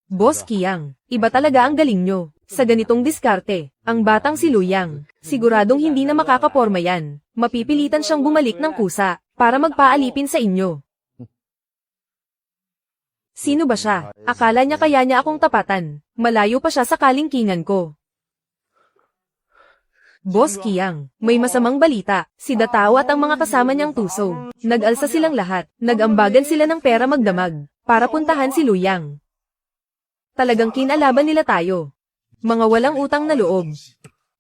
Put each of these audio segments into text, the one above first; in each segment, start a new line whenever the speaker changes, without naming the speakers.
Boss Qiang, iba talaga ang galing nyo. Sa ganitong diskarte, ang batang si Luyang, siguradong hindi na makakaporma yan. Mapipilitan siyang bumalik ng kusa, para magpaalipin sa inyo. Sino ba siya? Akala niya kaya niya akong tapatan. Malayo pa siya sa kalingkingan ko. Boss Qiang, may masamang balita. Si Datao at ang mga kasama niyang tuso. Nag-alsa silang lahat. Nag-ambagan sila ng pera magdamag, para puntahan si Luyang. Talagang kinalaban nila tayo. Mga walang utang na loob.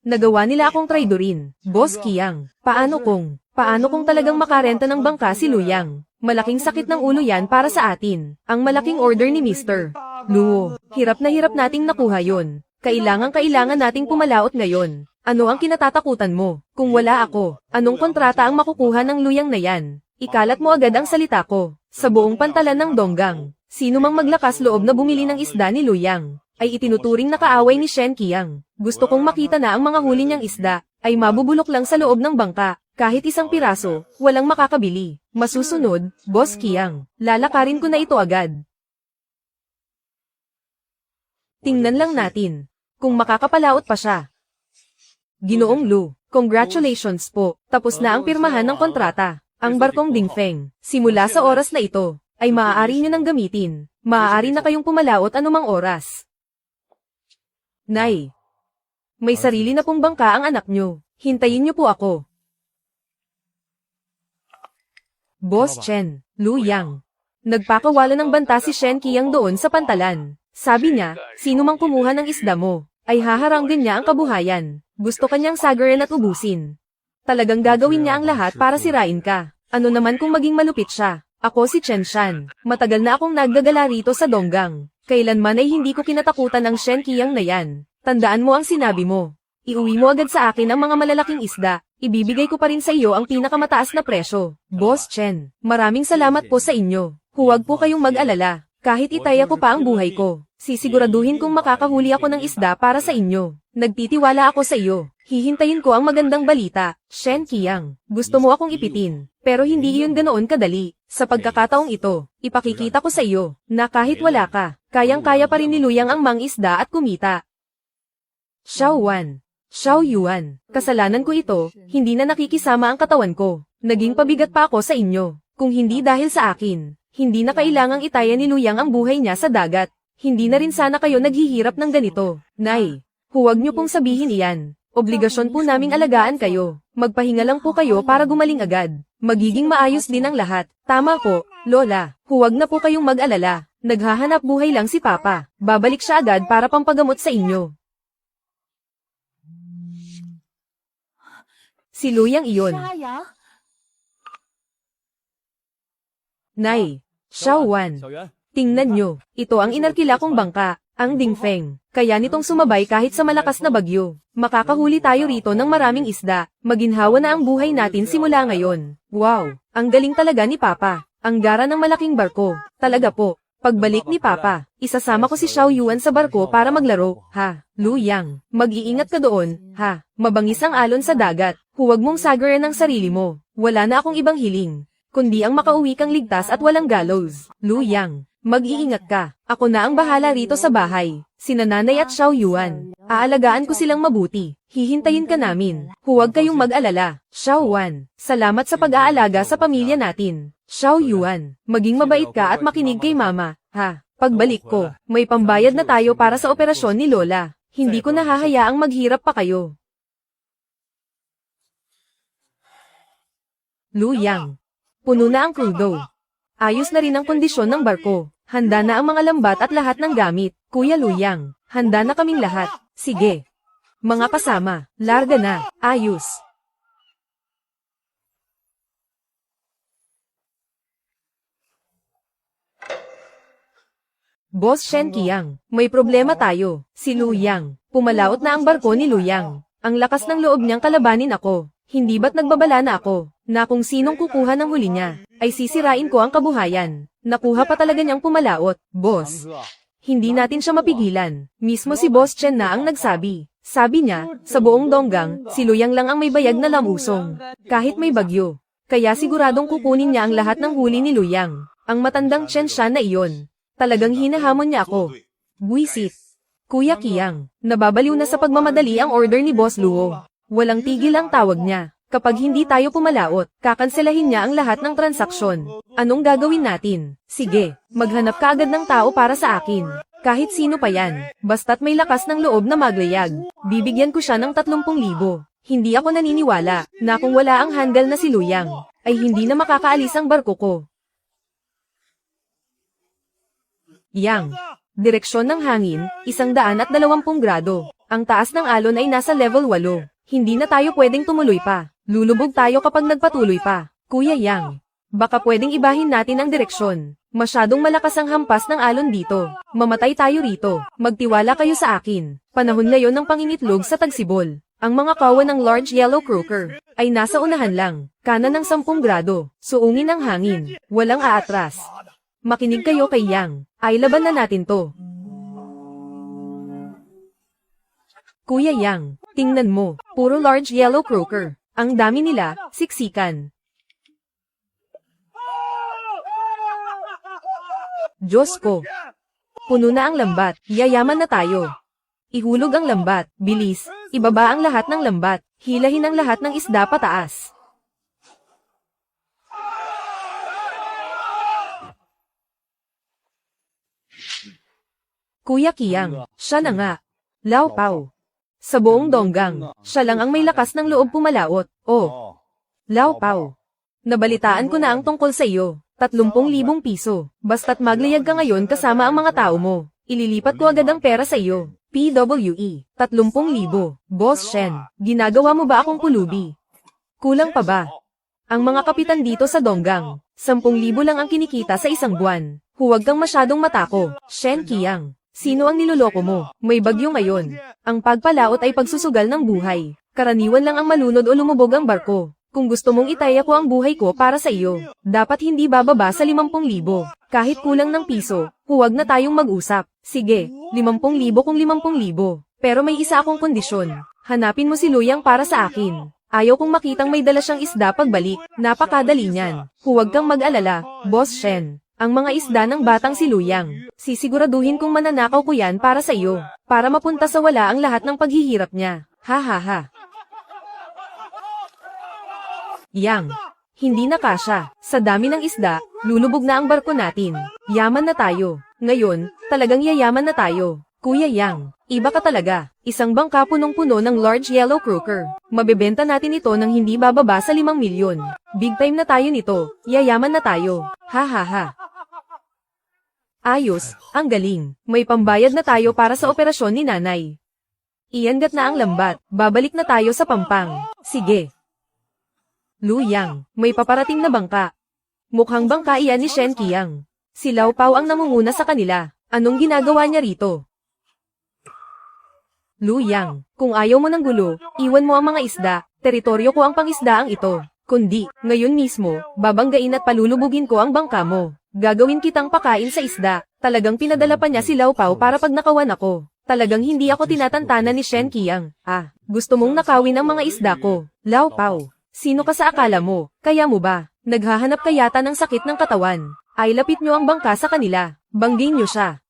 Nagawa nila akong traidorin. Boss Qiang, paano kung talagang makarenta ng bangka si Luyang? Malaking sakit ng ulo yan para sa atin. Ang malaking order ni Mr. Luo, hirap na hirap nating nakuha yon. Kailangan nating pumalaot ngayon. Ano ang kinatatakutan mo? Kung wala ako, anong kontrata ang makukuha ng Luyang na yan? Ikalat mo agad ang salita ko. Sa buong pantalan ng Donggang, sino mang maglakas loob na bumili ng isda ni Luyang, ay itinuturing na kaaway ni Shen Qiang. Gusto kong makita na ang mga huli niyang isda, ay mabubulok lang sa loob ng bangka. Kahit isang piraso, walang makakabili. Masusunod, Boss Qiang, lalakarin ko na ito agad. Tingnan lang natin, kung makakapalaot pa siya. Ginoong Lu, congratulations po, tapos na ang pirmahan ng kontrata. Ang barkong Dingfeng, simula sa oras na ito, ay maaari nyo nang gamitin. Maaari na kayong pumalaot anumang oras. Nay, may sarili na pong bangka ang anak nyo. Hintayin nyo po ako. Boss Chen, Luyang. Nagpakawala ng banta si Shen Qiang doon sa pantalan. Sabi niya, sino mang kumuha ng isda mo, ay haharangin niya ang kabuhayan. Gusto kanyang sagarin at ubusin. Talagang gagawin niya ang lahat para sirain ka. Ano naman kung maging malupit siya? Ako si Chen Shan. Matagal na akong naggagala rito sa Donggang. Kailanman ay hindi ko kinatakutan ang Shen Qiang na yan. Tandaan mo ang sinabi mo. Iuwi mo agad sa akin ang mga malalaking isda. Ibibigay ko pa rin sa iyo ang pinakamataas na presyo. Boss Chen, maraming salamat po sa inyo. Huwag po kayong mag-alala. Kahit itaya ko pa ang buhay ko, sisiguraduhin kong makakahuli ako ng isda para sa inyo. Nagtitiwala ako sa iyo. Hihintayin ko ang magandang balita. Shen Qiang, gusto mo akong ipitin, pero hindi iyon ganoon kadali. Sa pagkakataong ito, ipakikita ko sa iyo, na kahit wala ka, kayang-kaya pa rin ni Luyang ang mangisda at kumita. Xiao Yuan, kasalanan ko ito, hindi na nakikisama ang katawan ko. Naging pabigat pa ako sa inyo. Kung hindi dahil sa akin, hindi na kailangang itaya ni Luyang ang buhay niya sa dagat. Hindi na rin sana kayo naghihirap ng ganito. Nay, huwag niyo pong sabihin iyan. Obligasyon po naming alagaan kayo. Magpahinga lang po kayo para gumaling agad. Magiging maayos din ang lahat. Tama po, Lola. Huwag na po kayong mag-alala. Naghahanap buhay lang si Papa. Babalik siya agad para pampagamot sa inyo. Si Luyang iyon. Nay, Xiao Wan. Tingnan nyo, ito ang inarkila kong bangka, ang Dingfeng. Kaya nitong sumabay kahit sa malakas na bagyo. Makakahuli tayo rito ng maraming isda. Maginhawa na ang buhay natin simula ngayon. Wow, ang galing talaga ni Papa. Ang gara ng malaking barko. Talaga po. Pagbalik ni Papa, isasama ko si Xiao Yuan sa barko para maglaro. Ha, Luyang, mag-iingat ka doon. Ha, mabangis ang alon sa dagat. Huwag mong sagaran ang sarili mo. Wala na akong ibang hiling, kundi ang makauwi kang ligtas at walang gallows. Luyang, mag-iingat ka. Ako na ang bahala rito sa bahay. Sina Nanay at Xiao Yuan. Aalagaan ko silang mabuti. Hihintayin ka namin. Huwag kayong mag-alala. Xiao Wan, salamat sa pag-aalaga sa pamilya natin. Xiao Yuan, maging mabait ka at makinig kay Mama. Ha, pagbalik ko, may pambayad na tayo para sa operasyon ni Lola. Hindi ko nahahayaang maghirap pa kayo. Luyang, puno na ang krudo. Ayos na rin ang kondisyon ng barko. Handa na ang mga lambat at lahat ng gamit. Kuya Luyang, handa na kaming lahat. Sige. Mga kasama, larga na. Ayos. Boss Shen Qiang, may problema tayo. Si Luyang, pumalaot na ang barko ni Luyang. Ang lakas ng loob niyang kalabanin ako. Hindi ba't nagbabala na ako, na kung sinong kukuha ng huli niya, ay sisirain ko ang kabuhayan. Nakuha pa talaga niyang pumalaot. Boss, hindi natin siya mapigilan. Mismo si Boss Chen na ang nagsabi. Sabi niya, sa buong Donggang, si Luyang lang ang may bayag na lamusong. Kahit may bagyo. Kaya siguradong kukunin niya ang lahat ng huli ni Luyang. Ang matandang Chen Shan na iyon. Talagang hinahamon niya ako. Buisit. Kuya Kiyang, nababaliw na sa pagmamadali ang order ni Boss Luo. Walang tigil ang tawag niya. Kapag hindi tayo pumalaot, kakanselahin niya ang lahat ng transaksyon. Anong gagawin natin? Sige, maghanap ka agad ng tao para sa akin. Kahit sino pa yan, basta't may lakas ng loob na maglayag. Bibigyan ko siya ng 30,000. Hindi ako naniniwala na kung wala ang handle na si Luyang, ay hindi na makakaalis ang barko ko. Yang. Direksyon ng hangin, 120 grado. Ang taas ng alon ay nasa level 8. Hindi na tayo pwedeng tumuloy pa. Lulubog tayo kapag nagpatuloy pa. Kuya Yang, baka pwedeng ibahin natin ang direksyon. Masyadong malakas ang hampas ng alon dito. Mamatay tayo rito. Magtiwala kayo sa akin. Panahon ngayon ng pangingitlog sa Tagsibol. Ang mga kawan ng large yellow croaker ay nasa unahan lang, kanan ng 10 grado. Suungin ang hangin. Walang aatras. Makinig kayo kay Yang. Ay laban na natin to. Kuya Yang, tingnan mo. Puro large yellow croaker. Ang dami nila, siksikan. Diyos ko. Puno na ang lambat, yayaman na tayo. Ihulog ang lambat, bilis, ibaba ang lahat ng lambat, hilahin ang lahat ng isda pataas. Kuya Kiyang, siya na nga. Lao Pao. Sa buong Donggang, siya lang ang may lakas ng loob pumalaot. Oh. Lao Pao. Nabalitaan ko na ang tungkol sa iyo. 30,000 piso. Basta't maglayag ka ngayon kasama ang mga tao mo. Ililipat ko agad ang pera sa iyo. PWE. 30,000. Boss Shen, ginagawa mo ba akong pulubi? Kulang pa ba? Ang mga kapitan dito sa Donggang, 10,000 lang ang kinikita sa isang buwan. Huwag kang masyadong matako. Shen Kiyang. Sino ang niloloko mo? May bagyo ngayon. Ang pagpalaot ay pagsusugal ng buhay. Karaniwan lang ang malunod o lumubog ang barko. Kung gusto mong itaya ko ang buhay ko para sa iyo, dapat hindi bababa sa 50,000. Kahit kulang ng piso, huwag na tayong mag-usap. Sige, 50,000 kung 50,000. Pero may isa akong kondisyon. Hanapin mo si Luyang para sa akin. Ayaw kong makitang may dala siyang isda pagbalik. Napakadali niyan. Huwag kang mag-alala, Boss Shen. Ang mga isda ng batang si Luyang, sisiguraduhin kong mananakaw ko yan para sa iyo, para mapunta sa wala ang lahat ng paghihirap niya. Ha ha ha. Yang, hindi na kasya. Sa dami ng isda, lulubog na ang barko natin. Yaman na tayo. Ngayon, talagang yayaman na tayo. Kuya Yang, iba ka talaga. Isang bangka punong-puno ng large yellow croaker. Mabebenta natin ito ng hindi bababa sa 5 milyon. Big time na tayo nito. Yayaman na tayo. Ha ha ha. Ayos, ang galing. May pambayad na tayo para sa operasyon ni nanay. Iangat na ang lambat. Babalik na tayo sa Pampang. Sige. Luyang, may paparating na bangka. Mukhang bangka iyan ni Shen Kiyang. Si Lao Pao ang namumuna sa kanila. Anong ginagawa niya rito? Luyang, kung ayaw mo ng gulo, iwan mo ang mga isda. Teritoryo ko ang pangisdaang ito. Kundi, ngayon mismo, babanggain at palulubugin ko ang bangka mo. Gagawin kitang pakain sa isda. Talagang pinadala pa niya si Lao Pao para pag nakawan ako. Talagang hindi ako tinatantanan ni Shen Kiyang. Ah, gusto mong nakawin ang mga isda ko. Lao Pao, sino ka sa akala mo? Kaya mo ba? Naghahanap ka yata ng sakit ng katawan. Ay lapit nyo ang bangka sa kanila. Banggin nyo siya.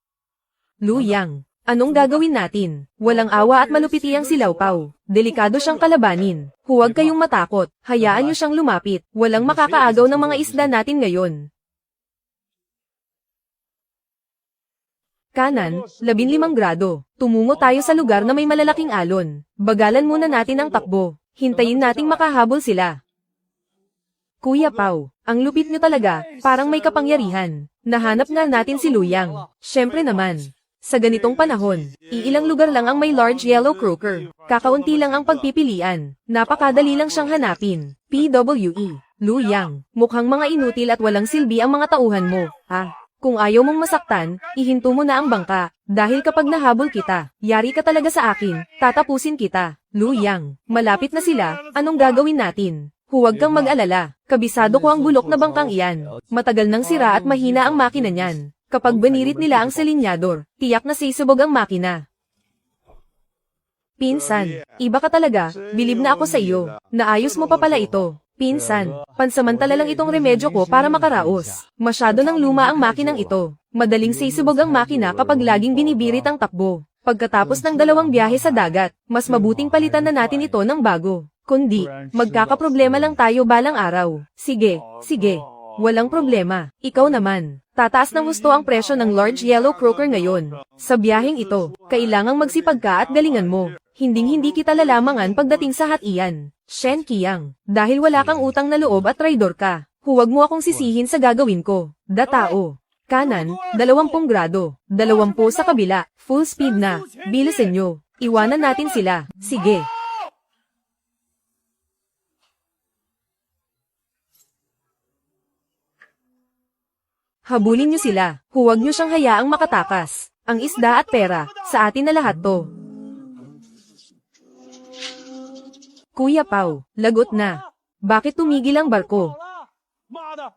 Luyang, anong gagawin natin? Walang awa at malupit iyang si Lao Pao. Delikado siyang kalabanin. Huwag kayong matakot. Hayaan nyo siyang lumapit. Walang makakaagaw ng mga isda natin ngayon. Kanan, 15 grado. Tumungo tayo sa lugar na may malalaking alon. Bagalan muna natin ang takbo. Hintayin nating makahabol sila. Kuya Pao, ang lupit nyo talaga, parang may kapangyarihan. Nahanap nga natin si Luyang. Syempre naman. Sa ganitong panahon, iilang lugar lang ang may large yellow croaker. Kakaunti lang ang pagpipilian. Napakadali lang siyang hanapin. PWE, Luyang, mukhang mga inutil at walang silbi ang mga tauhan mo. Ah. Kung ayaw mong masaktan, ihinto mo na ang bangka. Dahil kapag nahabol kita, yari ka talaga sa akin, tatapusin kita. Luyang, malapit na sila, anong gagawin natin? Huwag kang mag-alala, kabisado ko ang bulok na bangkang iyan. Matagal nang sira at mahina ang makina niyan. Kapag banirit nila ang salinyador, tiyak na sisubog ang makina. Pinsan, iba ka talaga, bilib na ako sa iyo. Naayos mo pa pala ito. Pinsan, pansamantala lang itong remedyo ko para makaraos. Masyado nang luma ang makinang ito. Madaling sisibog ang makina kapag laging binibirit ang takbo. Pagkatapos ng 2 biyahe sa dagat, mas mabuting palitan na natin ito ng bago. Kundi, magkakaproblema lang tayo balang araw. Sige, sige. Walang problema. Ikaw naman. Tataas ng husto ang presyo ng large yellow croaker ngayon. Sa biyaheng ito, kailangang magsipag ka at galingan mo. Hinding-hindi kita lalamangan pagdating sa hatian. Shen Qiang, dahil wala kang utang na loob at traidor ka, huwag mo akong sisihin sa gagawin ko. Datao. Kanan, 20 grado. 20 sa kabila. Full speed na. Bilisin nyo. Iwanan natin sila. Sige. Habulin nyo sila. Huwag nyo siyang hayaang makatakas. Ang isda at pera, sa atin na lahat to. Kuya Pao, lagot na. Bakit tumigil ang barko?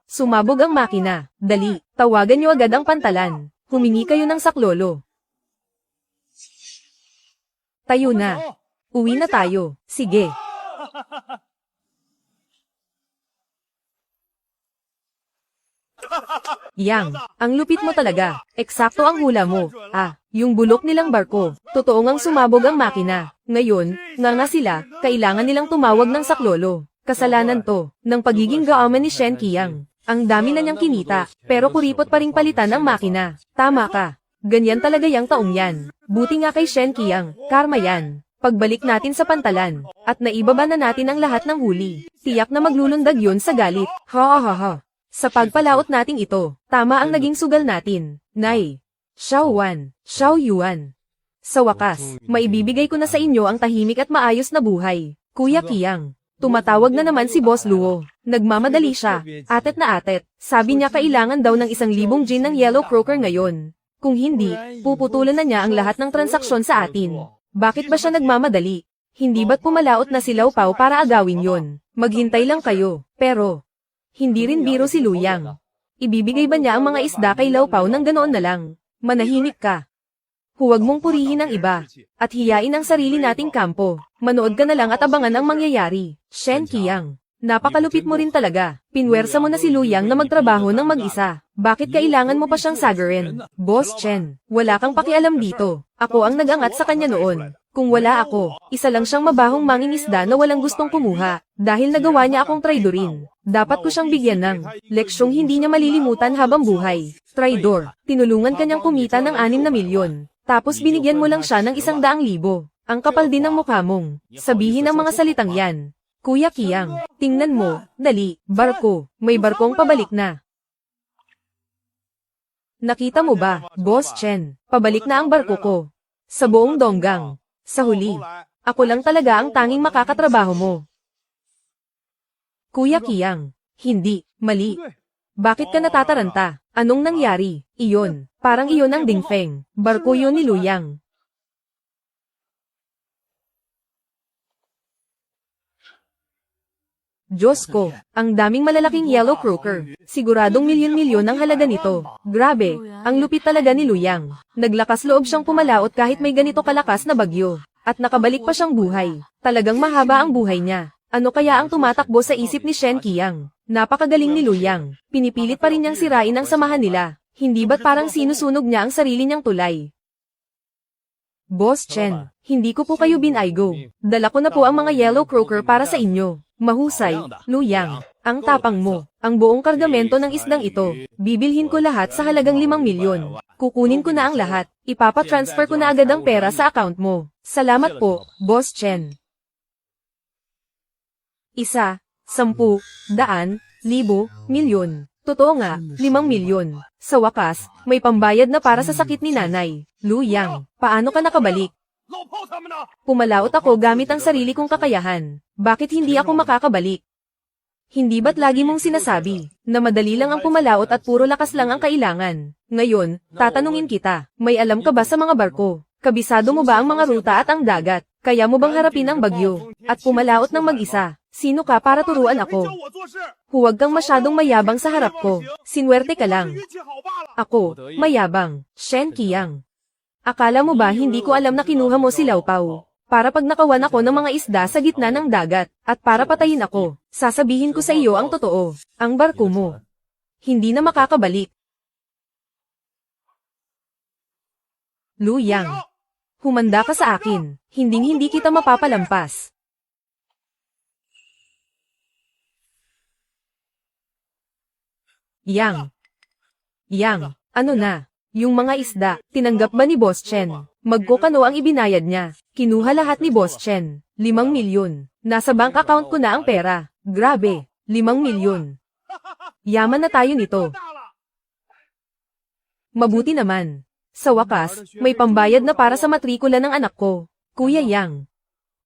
Sumabog ang makina. Dali, tawagan nyo agad ang pantalan. Humingi kayo ng saklolo. Tayo na. Uwi na tayo. Sige. Yang, ang lupit mo talaga. Eksakto ang hula mo. Yung bulok nilang barko. Totoo ngang sumabog ang makina. Ngayon, nga sila, kailangan nilang tumawag ng saklolo. Kasalanan to, ng pagiging gaaman ni Shen Qiang. Ang dami na niyang kinita, pero kuripot pa ring palitan ang makina. Tama ka. Ganyan talaga yang taong yan. Buti nga kay Shen Qiang, karma yan. Pagbalik natin sa pantalan, at naibaba na natin ang lahat ng huli. Tiyak na maglulundag yun sa galit. Ha. Sa pagpalaot nating ito, tama ang naging sugal natin. Nay. Xiao Wan, Xiao Yuan. Sa wakas, maibibigay ko na sa inyo ang tahimik at maayos na buhay. Kuya Qiang. Tumatawag na naman si Boss Luo. Nagmamadali siya. Atet na atet. Sabi niya kailangan daw ng 1,000 gin ng yellow croaker ngayon. Kung hindi, puputulan na niya ang lahat ng transaksyon sa atin. Bakit ba siya nagmamadali? Hindi ba't pumalaot na si Lao Pao para agawin yon? Maghintay lang kayo. Pero, hindi rin biro si Luyang. Ibibigay ba niya ang mga isda kay Lao Pao ng ganoon na lang? Manahimik ka. Huwag mong purihin ang iba, at hiyain ang sarili nating kampo. Manood ka na lang at abangan ang mangyayari. Shen Qiang, napakalupit mo rin talaga. Pinwersa mo na si Luyang na magtrabaho ng mag-isa. Bakit kailangan mo pa siyang sagarin? Boss Chen, wala kang pakialam dito. Ako ang nag-angat sa kanya noon. Kung wala ako, isa lang siyang mabahong mangingisda na walang gustong kumuha. Dahil nagawa niya akong traidorin. Dapat ko siyang bigyan ng leksyong hindi niya malilimutan habang buhay. Traidor, tinulungan kanyang kumita ng 6 na milyon. Tapos binigyan mo lang siya ng 100,000. Ang kapal din ng mukha mong. Sabihin ang mga salitang yan. Kuya Qiang, tingnan mo, dali, barko, may barkong pabalik na. Nakita mo ba, Boss Chen, pabalik na ang barko ko. Sa buong Donggang. Sa huli, ako lang talaga ang tanging makakatrabaho mo. Kuya Qiang, hindi, mali. Bakit ka natataranta? Anong nangyari? Iyon, parang iyon ang Dingfeng. Barko yun ni Luyang. Diyos ko, ang daming malalaking yellow croaker. Siguradong milyon-milyon ang halaga nito. Grabe, ang lupit talaga ni Luyang. Naglakas loob siyang pumalaot kahit may ganito kalakas na bagyo. At nakabalik pa siyang buhay. Talagang mahaba ang buhay niya. Ano kaya ang tumatakbo sa isip ni Shen Qiang? Napakagaling ni Luyang. Pinipilit pa rin niyang sirain ang samahan nila. Hindi ba't parang sinusunog niya ang sarili niyang tulay? Boss Chen, hindi ko po kayo binaygo. Dala ko na po ang mga yellow croaker para sa inyo. Mahusay, Luyang. Ang tapang mo. Ang buong kargamento ng isdang ito. Bibilhin ko lahat sa halagang 5 milyon. Kukunin ko na ang lahat. Ipapatransfer ko na agad ang pera sa account mo. Salamat po, Boss Chen. 1, 10, 100, 1,000, milyon. Totoo nga, 5 milyon. Sa wakas, may pambayad na para sa sakit ni nanay. Luyang, paano ka nakabalik? Pumalaot ako gamit ang sarili kong kakayahan. Bakit hindi ako makakabalik? Hindi ba't lagi mong sinasabi na madali lang ang pumalaot at puro lakas lang ang kailangan? Ngayon, tatanungin kita, may alam ka ba sa mga barko? Kabisado mo ba ang mga ruta at ang dagat? Kaya mo bang harapin ang bagyo? At pumalaot ng mag-isa? Sino ka para turuan ako? Huwag kang masyadong mayabang sa harap ko. Sinwerte ka lang. Ako, mayabang. Shen Qiang. Akala mo ba hindi ko alam na kinuha mo si Lao Pao? para pag nakawan ako ng mga isda sa gitna ng dagat, at para patayin ako, sasabihin ko sa iyo ang totoo. Ang barko mo hindi na makakabalik. Lu Yang, humanda ka sa akin, hinding-hindi kita mapapalampas. Yang, ano na? Yung mga isda, tinanggap ba ni Boss Chen? Magkokano ang ibinayad niya? Kinuha lahat ni Boss Chen. 5 milyon. Nasa bank account ko na ang pera. Grabe, 5 milyon. Yaman na tayo nito. Mabuti naman. Sa wakas, may pambayad na para sa matrikula ng anak ko. Kuya Yang,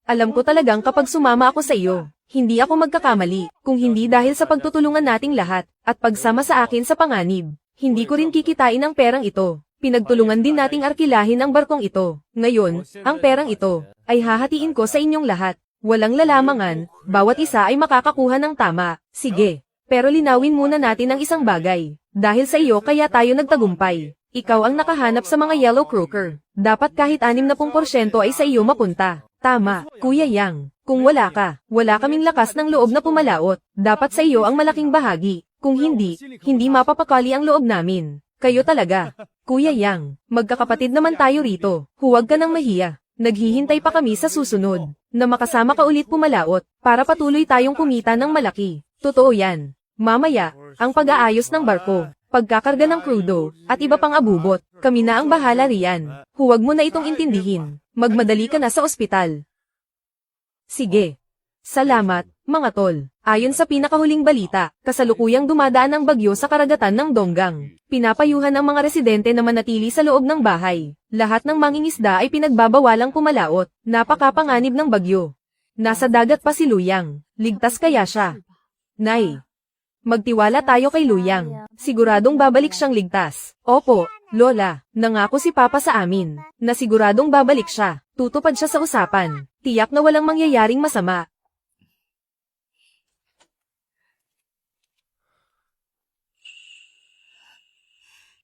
alam ko talagang kapag sumama ako sa iyo, hindi ako magkakamali, kung hindi dahil sa pagtutulungan nating lahat, at pagsama sa akin sa panganib. Hindi ko rin kikitain ang perang ito. Pinagtulungan din nating arkilahin ang barkong ito. Ngayon, ang perang ito, ay hahatiin ko sa inyong lahat. Walang lalamangan, bawat isa ay makakakuha ng tama. Sige. Pero linawin muna natin ang isang bagay. Dahil sa iyo kaya tayo nagtagumpay. Ikaw ang nakahanap sa mga yellow croaker. Dapat kahit 60% ay sa iyo mapunta. Tama, Kuya Yang. Kung wala ka, wala kaming lakas ng loob na pumalaot. Dapat sa iyo ang malaking bahagi. Kung hindi, hindi mapapakali ang loob namin. Kayo talaga. Kuya Yang, magkakapatid naman tayo rito. Huwag ka nang mahiya. Naghihintay pa kami sa susunod, na makasama ka ulit pumalaot, para patuloy tayong kumita ng malaki. Totoo yan. Mamaya, ang pag-aayos ng barko, pagkakarga ng crudo, at iba pang abubot, kami na ang bahala riyan. Huwag mo na itong intindihin. Magmadali ka na sa ospital. Sige. Salamat, mga tol. Ayon sa pinakahuling balita, kasalukuyang dumadaan ang bagyo sa karagatan ng Donggang. Pinapayuhan ang mga residente na manatili sa loob ng bahay. Lahat ng mangingisda ay pinagbabawalang pumalaot. Napakapanganib ng bagyo. Nasa dagat pa si Luyang. Ligtas kaya siya? Nay, magtiwala tayo kay Luyang. Siguradong babalik siyang ligtas. Opo, Lola, nangako si Papa sa amin, na siguradong babalik siya. Tutupad siya sa usapan. Tiyak na walang mangyayaring masama.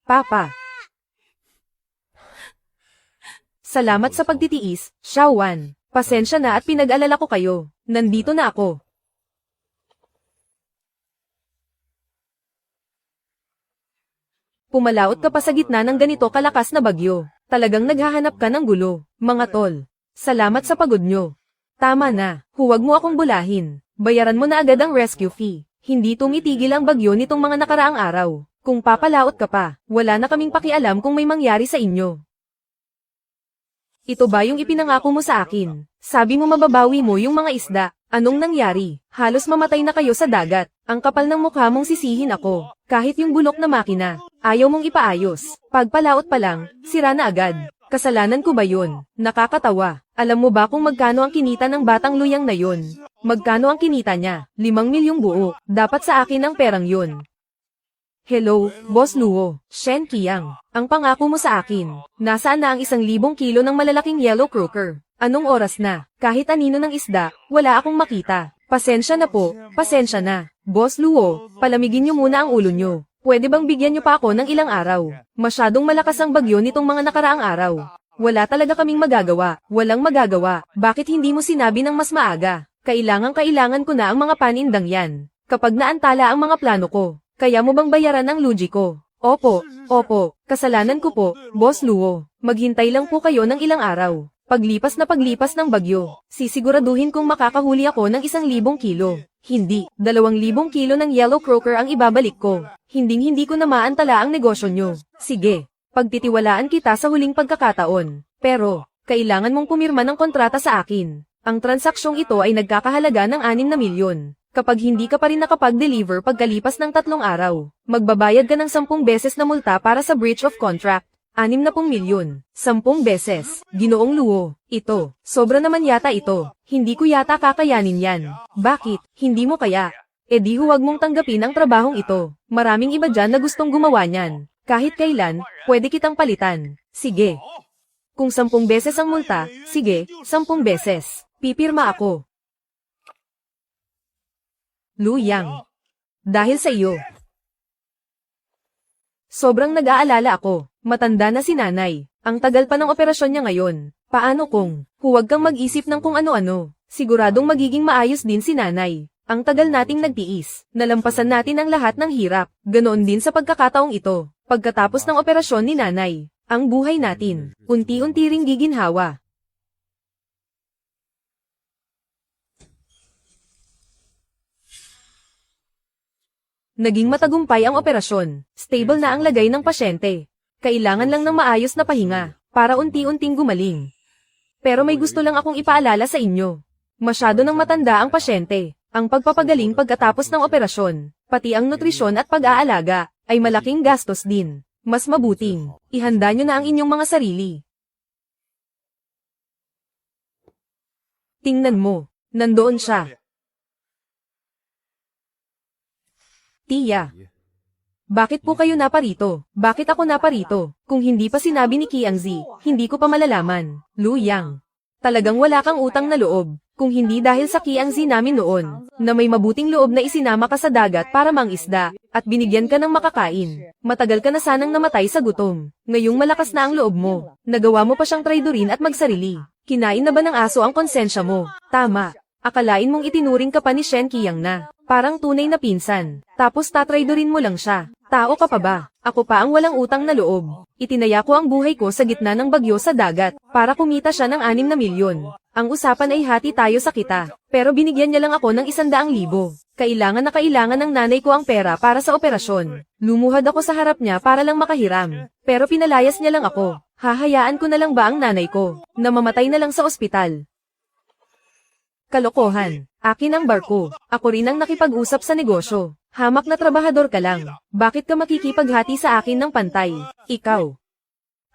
Papa. Salamat sa pagtitiis, Xiaowan. Pasensya na at pinag-alala ko kayo. Nandito na ako. Pumalaot ka pa sa gitna ng ganito kalakas na bagyo. Talagang naghahanap ka ng gulo, mga tol. Salamat sa pagod nyo. Tama na, huwag mo akong bulahin. Bayaran mo na agad ang rescue fee. Hindi tumitigil ang bagyo nitong mga nakaraang araw. Kung papalaot ka pa, wala na kaming pakialam kung may mangyari sa inyo. Ito ba yung ipinangako mo sa akin? Sabi mo mababawi mo yung mga isda. Anong nangyari? Halos mamatay na kayo sa dagat. Ang kapal ng mukha mong sisihin ako. Kahit yung bulok na makina, ayaw mong ipaayos. Pagpalaot pa lang, sira na agad. Kasalanan ko ba yun? Nakakatawa. Alam mo ba kung magkano ang kinita ng batang Luyang na yun? Magkano ang kinita niya? 5 milyong buo. Dapat sa akin ang perang yun. Hello, Boss Luo, Shen Qiang. Ang pangako mo sa akin, nasaan na ang 1,000 kilo ng malalaking yellow croaker? Anong oras na? Kahit anino ng isda, wala akong makita. Pasensya na po, pasensya na. Boss Luo, palamigin niyo muna ang ulo niyo. Pwede bang bigyan niyo pa ako ng ilang araw? Masyadong malakas ang bagyo nitong mga nakaraang araw. Wala talaga kaming magagawa, walang magagawa. Bakit hindi mo sinabi ng mas maaga? Kailangan ko na ang mga panindang yan. Kapag naantala ang mga plano ko, kaya mo bang bayaran ang lugi ko? Opo, kasalanan ko po, Boss Luo. Maghintay lang po kayo ng ilang araw. Paglipas ng bagyo, sisiguraduhin kong makakahuli ako ng 1,000 kilo. Hindi, 2,000 kilo ng yellow croaker ang ibabalik ko. Hindi ko na maantala ang negosyo nyo. Sige, pagtitiwalaan kita sa huling pagkakataon. Pero, kailangan mong pumirma ng kontrata sa akin. Ang transaksyong ito ay nagkakahalaga ng 6 na milyon. Kapag hindi ka pa rin nakapag-deliver pagkalipas ng 3 araw, magbabayad ka ng 10 beses na multa para sa breach of contract. 60 milyon. 10 beses. Ginoong Luo. Ito. Sobra naman yata ito. Hindi ko yata kakayanin yan. Bakit? Hindi mo kaya? E di huwag mong tanggapin ang trabahong ito. Maraming iba dyan na gustong gumawa niyan. Kahit kailan, pwede kitang palitan. Sige. Kung 10 beses ang multa, sige, 10 beses. Pipirma ako. Luyang. Dahil sa iyo. Sobrang nag-aalala ako. Matanda na si nanay. Ang tagal pa ng operasyon niya ngayon. Paano kung, huwag kang mag-isip ng kung ano-ano, siguradong magiging maayos din si nanay. Ang tagal nating nagtiis, nalampasan natin ang lahat ng hirap, ganoon din sa pagkakataong ito. Pagkatapos ng operasyon ni nanay, ang buhay natin, unti-unti ring giginhawa. Naging matagumpay ang operasyon, stable na ang lagay ng pasyente. Kailangan lang ng maayos na pahinga, para unti-unting gumaling. Pero may gusto lang akong ipaalala sa inyo. Masyado nang matanda ang pasyente. Ang pagpapagaling pagkatapos ng operasyon, pati ang nutrisyon at pag-aalaga, ay malaking gastos din. Mas mabuting, ihanda nyo na ang inyong mga sarili. Tingnan mo, nandoon siya. Tia. Bakit po kayo naparito? Bakit ako naparito? Kung hindi pa sinabi ni Qiangzi, hindi ko pa malalaman. Lu Yang. Talagang wala kang utang na loob. Kung hindi dahil sa Qiangzi namin noon, na may mabuting loob na isinama ka sa dagat para mangisda, at binigyan ka ng makakain. Matagal ka na sanang namatay sa gutom. Ngayong malakas na ang loob mo, nagawa mo pa siyang traidorin at magsarili. Kinain na ba ng aso ang konsensya mo? Tama. Akalain mong itinuring ka pa ni Shen Qiang na, parang tunay na pinsan. Tapos tatraidorin mo lang siya. Tao ka pa ba? Ako pa ang walang utang na loob. Itinaya ko ang buhay ko sa gitna ng bagyo sa dagat, para kumita siya ng 6 na milyon. Ang usapan ay hati tayo sa kita, pero binigyan niya lang ako ng 100,000. Kailangan na kailangan ng nanay ko ang pera para sa operasyon. Lumuhad ako sa harap niya para lang makahiram, pero pinalayas niya lang ako. Hahayaan ko na lang ba ang nanay ko, na mamatay na lang sa ospital? Kalokohan. Akin ang barko. Ako rin ang nakipag-usap sa negosyo. Hamak na trabahador ka lang. Bakit ka makikipaghati sa akin ng pantay? Ikaw.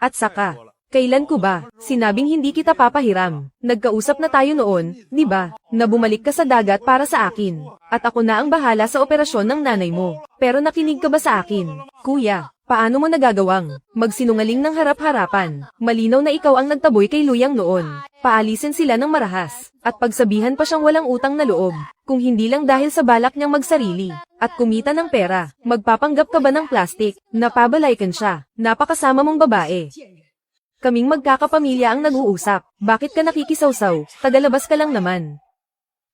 At saka, kailan ko ba sinabing hindi kita papahiram? Nagkausap na tayo noon, di ba? Na bumalik ka sa dagat para sa akin. At ako na ang bahala sa operasyon ng nanay mo. Pero nakinig ka ba sa akin? Kuya, paano mo nagagawang magsinungaling ng harap-harapan? Malinaw na ikaw ang nagtaboy kay Luyang noon. Paalisin sila ng marahas, at pagsabihan pa siyang walang utang na loob, kung hindi lang dahil sa balak niyang magsarili, at kumita ng pera. Magpapanggap ka ba ng plastik? Napabalaykan siya. Napakasama mong babae. Kaming magkakapamilya ang nag-uusap. Bakit ka nakikisawsaw? Tagalabas ka lang naman.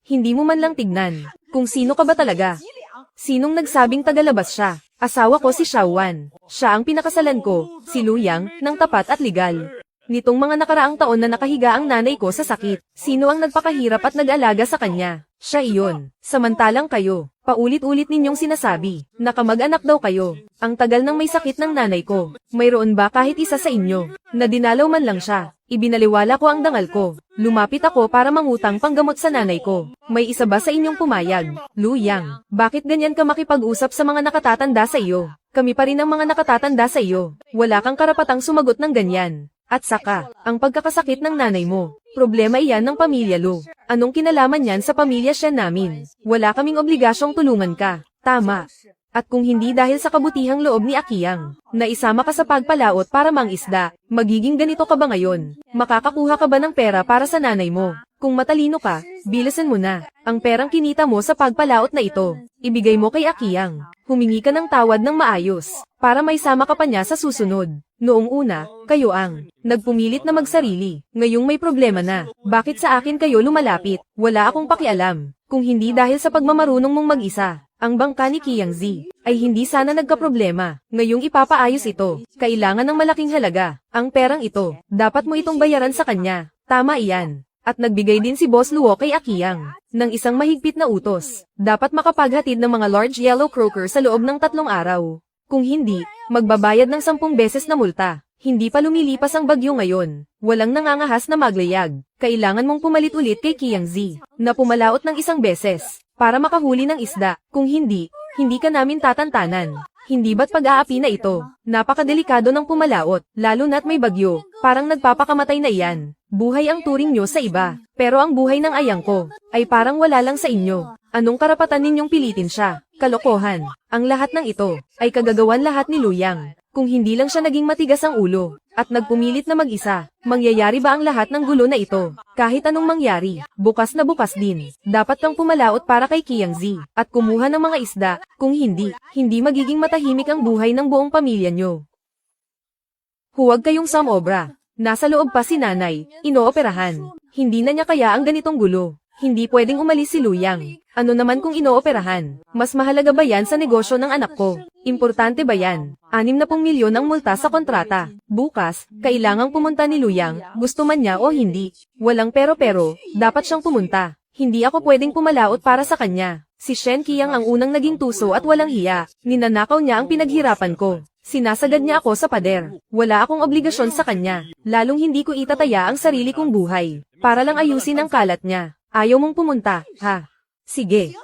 Hindi mo man lang tignan kung sino ka ba talaga. Sinong nagsabing tagalabas siya? Asawa ko si Xiaowan. Siya ang pinakasalan ko, si Luyang, ng tapat at legal. Nitong mga nakaraang taon na nakahiga ang nanay ko sa sakit, sino ang nagpakahirap at nag-alaga sa kanya? Siya iyon. Samantalang kayo, paulit-ulit ninyong sinasabi, na kamag-anak daw kayo. Ang tagal nang may sakit ng nanay ko. Mayroon ba kahit isa sa inyo, na dinalaw man lang siya? Ibinaliwala ko ang dangal ko. Lumapit ako para mangutang panggamot sa nanay ko. May isa ba sa inyong pumayag? Luyang, bakit ganyan ka makipag-usap sa mga nakatatanda sa iyo? Kami pa rin ang mga nakatatanda sa iyo. Wala kang karapatang sumagot ng ganyan. At saka, ang pagkakasakit ng nanay mo, problema iyan ng pamilya Lu. Anong kinalaman niyan sa pamilya siya namin? Wala kaming obligasyong tulungan ka. Tama. At kung hindi dahil sa kabutihang loob ni Qiang, na isama ka sa pagpalaot para mangisda, magiging ganito ka ba ngayon? Makakakuha ka ba ng pera para sa nanay mo? Kung matalino ka, bilisan mo na. Ang perang kinita mo sa pagpalaot na ito, ibigay mo kay Qiang. Humingi ka ng tawad ng maayos, para may sama ka pa niya sa susunod. Noong una, kayo ang nagpumilit na magsarili. Ngayong may problema na, bakit sa akin kayo lumalapit? Wala akong pakialam. Kung hindi dahil sa pagmamarunong mong mag-isa, ang bangka ni Qiangzi ay hindi sana nagkaproblema. Ngayong ipapaayos ito, kailangan ng malaking halaga. Ang perang ito, dapat mo itong bayaran sa kanya. Tama iyan. At nagbigay din si Boss Luo kay Qiang ng isang mahigpit na utos. Dapat makapaghatid ng mga large yellow croaker sa loob ng 3 araw. Kung hindi, magbabayad ng 10 beses na multa. Hindi pa lumilipas ang bagyo ngayon. Walang nangangahas na maglayag. Kailangan mong pumalit ulit kay Qiangzi, na pumalaot ng 1 beses, para makahuli ng isda. Kung hindi, hindi ka namin tatantanan. Hindi ba't pag-aapi na ito? Napakadelikado ng pumalaot, lalo na't may bagyo. Parang nagpapakamatay na iyan. Buhay ang turing nyo sa iba, pero ang buhay ng ayang ko, ay parang wala lang sa inyo. Anong karapatan ninyong pilitin siya? Kalokohan. Ang lahat ng ito, ay kagagawan lahat ni Luyang. Kung hindi lang siya naging matigas ang ulo, at nagpumilit na mag-isa, mangyayari ba ang lahat ng gulo na ito? Kahit anong mangyari, bukas na bukas din. Dapat kang pumalaot para kay Qiangzi, at kumuha ng mga isda. Kung hindi, hindi magiging matahimik ang buhay ng buong pamilya nyo. Huwag kayong samobra. Nasa loob pa si nanay, inooperahan. Hindi na niya kaya ang ganitong gulo. Hindi pwedeng umalis si Luyang. Ano naman kung inooperahan? Mas mahalaga ba yan sa negosyo ng anak ko? Importante ba yan? 60 milyon ang multa sa kontrata. Bukas, kailangang pumunta ni Luyang, gusto man niya o hindi. Walang pero-pero, dapat siyang pumunta. Hindi ako pwedeng pumalaot para sa kanya. Si Shen Qiang ang unang naging tuso at walang hiya. Ninanakaw niya ang pinaghirapan ko. Sinasagad niya ako sa pader. Wala akong obligasyon sa kanya. Lalong hindi ko itataya ang sarili kong buhay. Para lang ayusin ang kalat niya. Ayaw mong pumunta, ha? Sige.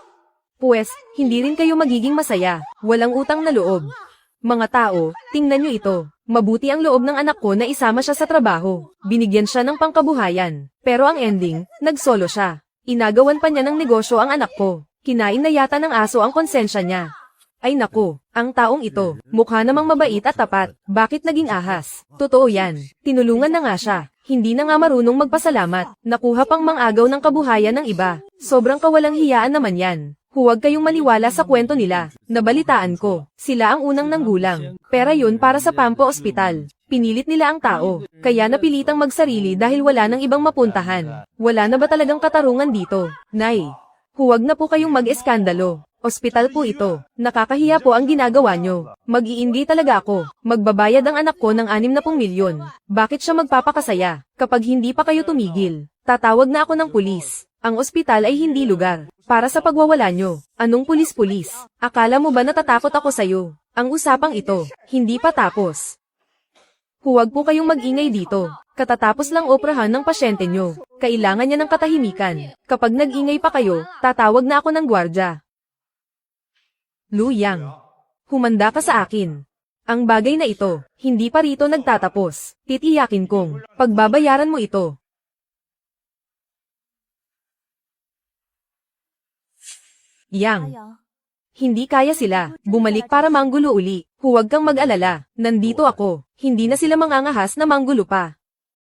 Pues, hindi rin kayo magiging masaya. Walang utang na loob. Mga tao, tingnan niyo ito. Mabuti ang loob ng anak ko na isama siya sa trabaho. Binigyan siya ng pangkabuhayan. Pero ang ending, nagsolo siya. Inagawan pa niya ng negosyo ang anak ko. Kinain na yata ng aso ang konsensya niya. Ay nako, ang taong ito, mukha namang mabait at tapat. Bakit naging ahas? Totoo yan. Tinulungan na nga siya. Hindi na nga marunong magpasalamat. Nakuha pang mangagaw ng kabuhayan ng iba. Sobrang kawalang hiyaan naman yan. Huwag kayong maniwala sa kwento nila. Nabalitaan ko, sila ang unang nanggulang. Pera yun para sa Pampo Ospital. Pinilit nila ang tao. Kaya napilitang magsarili dahil wala nang ibang mapuntahan. Wala na ba talagang katarungan dito? Nay, huwag na po kayong mag-eskandalo. Ospital po ito. Nakakahiya po ang ginagawa nyo. Mag-iingay talaga ako. Magbabayad ang anak ko ng 60 milyon. Bakit siya magpapakasaya? Kapag hindi pa kayo tumigil, tatawag na ako ng pulis. Ang ospital ay hindi lugar para sa pagwawala nyo. Anong pulis-pulis? Akala mo ba natatakot ako sayo? Ang usapang ito, hindi pa tapos. Huwag po kayong mag-ingay dito. Katatapos lang operahan ng pasyente nyo. Kailangan niya ng katahimikan. Kapag nag-ingay pa kayo, tatawag na ako ng gwardya. Luyang, humanda ka sa akin. Ang bagay na ito, hindi pa rito nagtatapos. Titiyakin kong, pagbabayaran mo ito. Yang, hindi kaya sila. Bumalik para manggulo uli. Huwag kang mag-alala. Nandito ako. Hindi na sila mangangahas na manggulo pa.